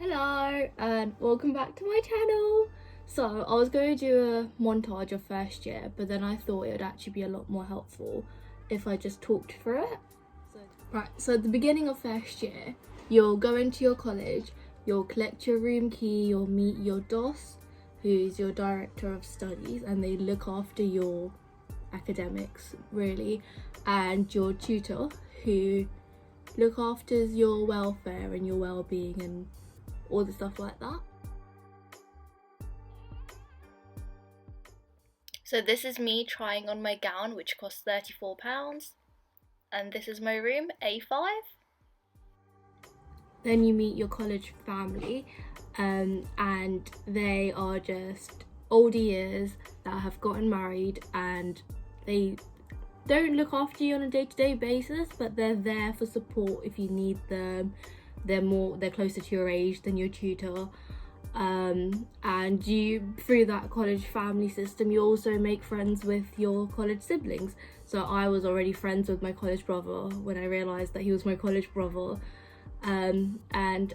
Hello and welcome back to my channel. So I was going to do a montage of first year, but then I thought it would actually be a lot more helpful if I just talked through it. So at the beginning of first year, you'll go into your college, you'll collect your room key, you'll meet your DOS, who's your director of studies, and they look after your academics really, and your tutor, who look after your welfare and your well-being and all the stuff like that. So this is me trying on my gown, which cost £34, and this is my room, A5. Then you meet your college family, and they are just older years that have gotten married, and they don't look after you on a day-to-day basis, but they're there for support if you need them. They're closer to your age than your tutor, and you, through that college family system, you also make friends with your college siblings. So I was already friends with my college brother when I realized that he was my college brother, and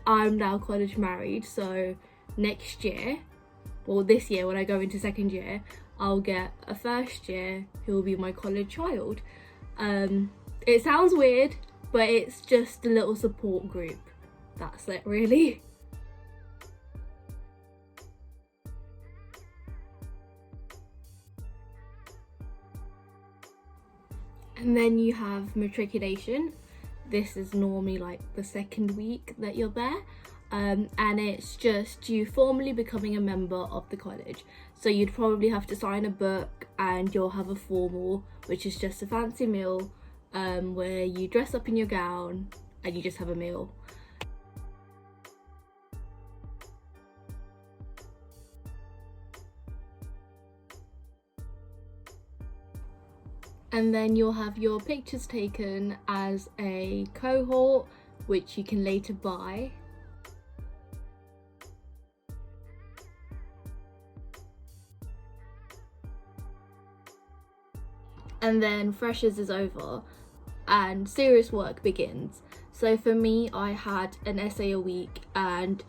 I'm now college married, so next year, well this year when I go into second year, I'll get a first year who will be my college child. It sounds weird, but it's just a little support group. That's it, really. And then you have matriculation. This is normally like the second week that you're there, and it's just you formally becoming a member of the college. So you'd probably have to sign a book, and you'll have a formal, which is just a fancy meal where you dress up in your gown and you just have a meal. And then you'll have your pictures taken as a cohort, which you can later buy. And then freshers is over and serious work begins. So for me, I had an essay a week and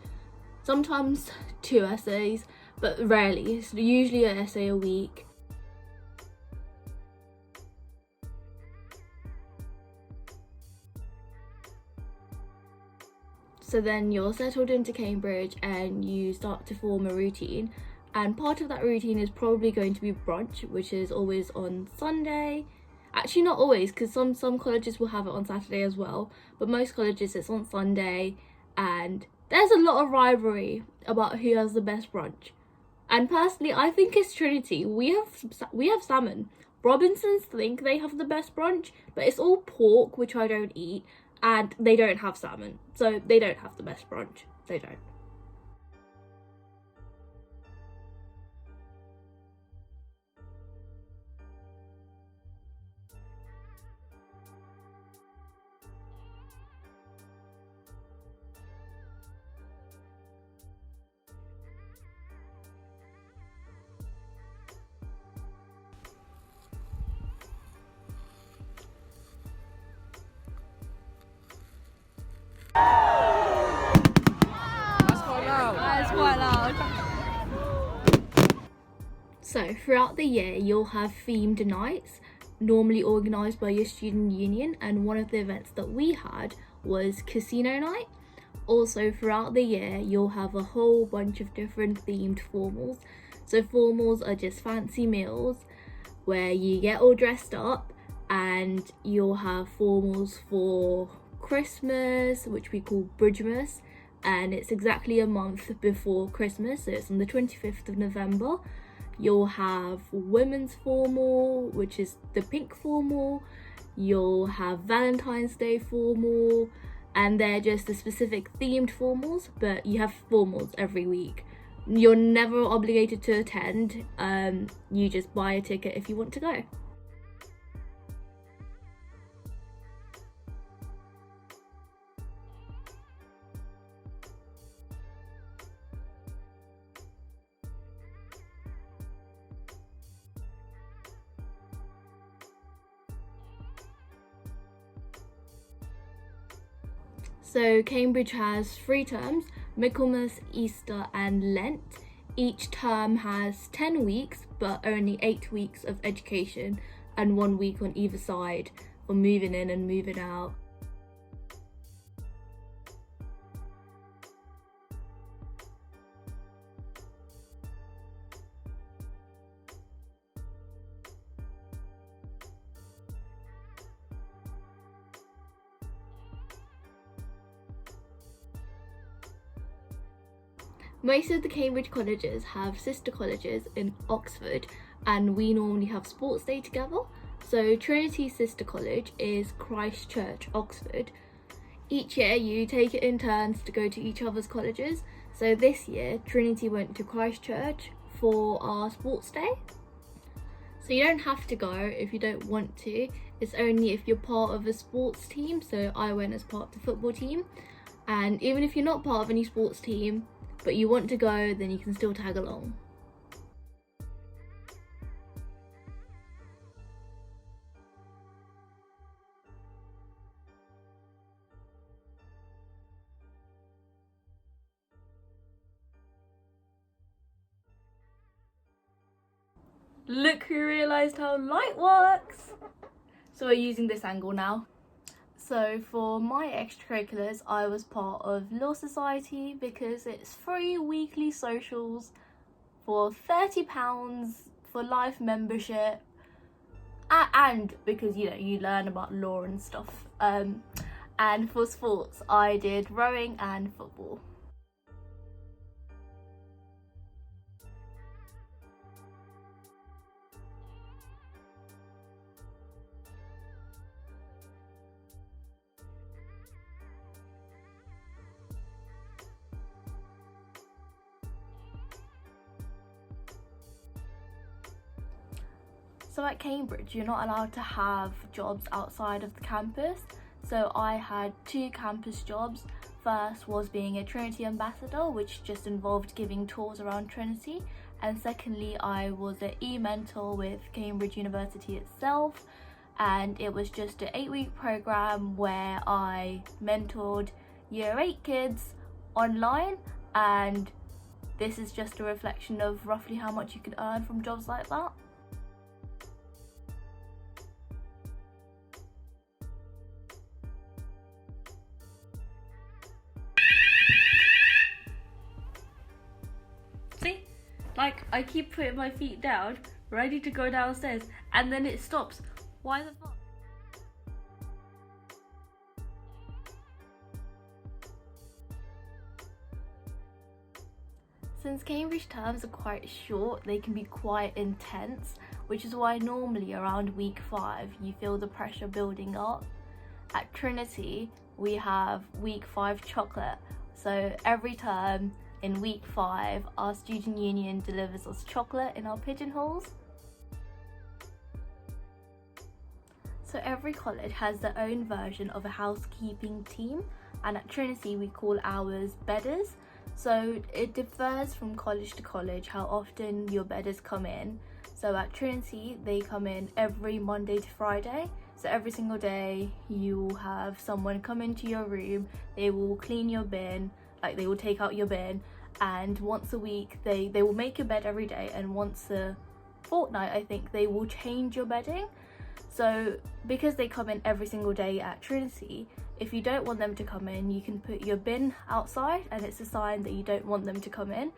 sometimes 2 essays, but rarely. It's usually an essay a week. So then you're settled into Cambridge and you start to form a routine, and part of that routine is probably going to be brunch, which is always on Sunday. Actually not always, because some colleges will have it on Saturday as well, but most colleges it's on Sunday, and there's a lot of rivalry about who has the best brunch. And personally, I think it's Trinity. We have salmon. Robinsons think they have the best brunch, but it's all pork, which I don't eat, and they don't have salmon, so they don't have the best brunch. They don't. That's quite loud. So throughout the year, you'll have themed nights, normally organised by your student union, and one of the events that we had was casino night. Also throughout the year, you'll have a whole bunch of different themed formals. So formals are just fancy meals where you get all dressed up, and you'll have formals for Christmas, which we call Bridgemas, and it's exactly a month before Christmas, so it's on the 25th of November. You'll have women's formal, which is the pink formal. You'll have Valentine's Day formal, and they're just the specific themed formals, but you have formals every week. You're never obligated to attend, you just buy a ticket if you want to go. So Cambridge has 3 terms, Michaelmas, Easter and Lent. Each term has 10 weeks but only 8 weeks of education and 1 week on either side for moving in and moving out. Most of the Cambridge colleges have sister colleges in Oxford, and we normally have sports day together. So Trinity's sister college is Christ Church, Oxford. Each year you take it in turns to go to each other's colleges. So this year Trinity went to Christ Church for our sports day. So you don't have to go if you don't want to. It's only if you're part of a sports team. So I went as part of the football team. And even if you're not part of any sports team, but you want to go, then you can still tag along. Look who realised how light works! So we're using this angle now. So for my extracurriculars, I was part of Law Society because it's free weekly socials for £30 for life membership, and because you learn about law and stuff. And for sports, I did rowing and football. So at Cambridge, you're not allowed to have jobs outside of the campus. So I had 2 campus jobs. First was being a Trinity ambassador, which just involved giving tours around Trinity. And secondly, I was an e-mentor with Cambridge University itself. And it was just an 8-week program where I mentored year 8 kids online. And this is just a reflection of roughly how much you can earn from jobs like that. See? Like, I keep putting my feet down, ready to go downstairs, and then it stops. Why the fuck? Since Cambridge terms are quite short, they can be quite intense, which is why normally around week 5 you feel the pressure building up. At Trinity, we have week 5 chocolate, so every term in week 5, our student union delivers us chocolate in our pigeonholes. So every college has their own version of a housekeeping team, and at Trinity we call ours bedders. So it differs from college to college how often your bedders come in. So at Trinity they come in every Monday to Friday. So every single day you will have someone come into your room, they will clean your bin, like they will take out your bin, and once a week they will make your bed every day, and once a fortnight I think they will change your bedding. So because they come in every single day at Trinity, if you don't want them to come in, you can put your bin outside and it's a sign that you don't want them to come in.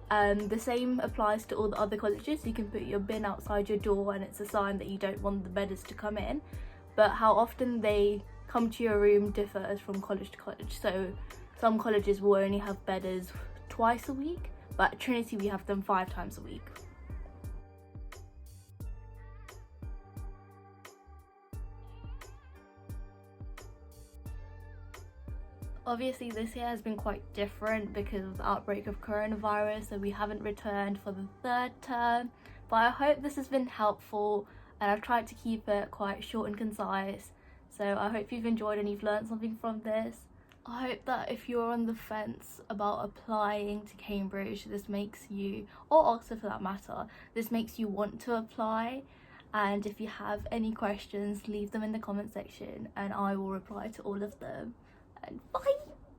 The same applies to all the other colleges. You can put your bin outside your door and it's a sign that you don't want the bedders to come in. But how often they come to your room differs from college to college. So some colleges will only have bedders twice a week, but at Trinity we have them 5 times a week. Obviously this year has been quite different because of the outbreak of coronavirus, so we haven't returned for the 3rd term, but I hope this has been helpful and I've tried to keep it quite short and concise. So I hope you've enjoyed and you've learned something from this. I hope that if you're on the fence about applying to Cambridge, this makes you, or Oxford for that matter, this makes you want to apply. And if you have any questions, leave them in the comment section and I will reply to all of them. And bye!